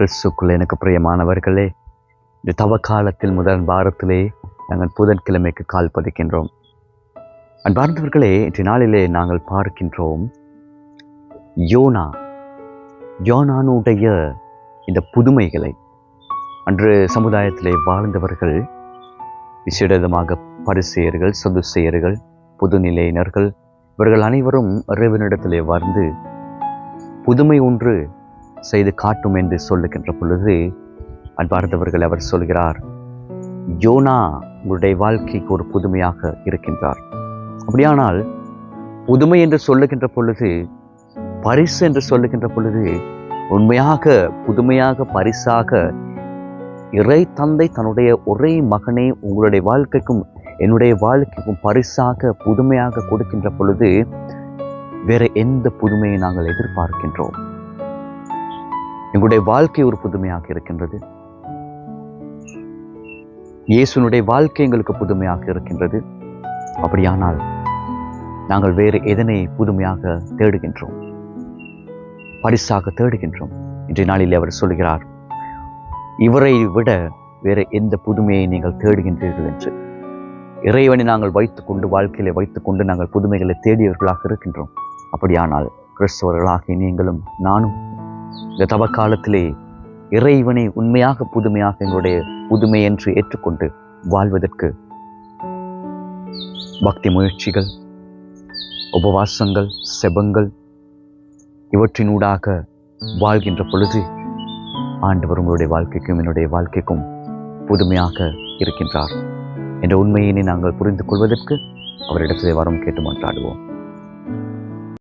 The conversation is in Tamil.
கிறிஸ்துக்குள் எனக்கு பிரியமானவர்களே, இந்த தவ காலத்தில் முதல் வாரத்திலே நாங்கள் புதன்கிழமைக்கு கால் பதிக்கின்றோம். அன்பார்ந்தவர்களே, இன்றைய நாளிலே நாங்கள் பார்க்கின்றோம் யோனானுடைய இந்த புதுமைகளை. அன்று சமுதாயத்திலே வாழ்ந்தவர்கள் விசேடமாக பரிசேயர்கள், சதுசேயர்கள், புதுநிலையினர்கள், இவர்கள் அனைவரும் இறைவனிடத்திலே வந்து புதுமை ஒன்று செய்து காட்டும் என்று சொல்லுகின்ற பொழுது, அன்பார்ந்தவர்கள், அவர் சொல்கிறார், யோனா உங்களுடைய வாழ்க்கைக்கு ஒரு புதுமையாக இருக்கின்றார். அப்படியானால் புதுமை என்று சொல்லுகின்ற பொழுது, பரிசு என்று சொல்லுகின்ற பொழுது, உண்மையாக புதுமையாக பரிசாக இறை தந்தை தன்னுடைய ஒரே மகனை உங்களுடைய வாழ்க்கைக்கும் என்னுடைய வாழ்க்கைக்கும் பரிசாக புதுமையாக கொடுக்கின்ற பொழுது வேற எந்த புதுமையை நாங்கள் எதிர்பார்க்கின்றோம்? எங்களுடைய வாழ்க்கை ஒரு புதுமையாக இருக்கின்றது. இயேசுனுடைய வாழ்க்கை எங்களுக்கு புதுமையாக இருக்கின்றது. அப்படியானால் நாங்கள் வேறு எதனை புதுமையாக தேடுகின்றோம், பரிசாக தேடுகின்றோம்? இன்றைய நாளில் அவர் சொல்கிறார், இவரை விட வேற எந்த புதுமையை நீங்கள் தேடுகின்றீர்கள் என்று. இறைவனை நாங்கள் வைத்துக்கொண்டு, வாழ்க்கையில வைத்துக்கொண்டு நாங்கள் புதுமைகளை தேடியவர்களாக இருக்கின்றோம். அப்படியானால் கிறிஸ்தவர்களாகிய நீங்களும் நானும் இந்த தவ காலத்திலே இறைவனை உண்மையாக புதுமையாக எங்களுடைய புதுமை என்று ஏற்றுக்கொண்டு வாழ்வதற்கு பக்தி முயற்சிகள், உபவாசங்கள், செபங்கள் இவற்றினூடாக வாழ்கின்ற பொழுது ஆண்டவர் உங்களுடைய வாழ்க்கைக்கும் என்னுடைய வாழ்க்கைக்கும் புதுமையாக இருக்கின்றார் என்ற உண்மையினை நாங்கள் புரிந்து கொள்வதற்கு அவரிடத்திலே வரம் கேட்டு மன்றாடுவோம்.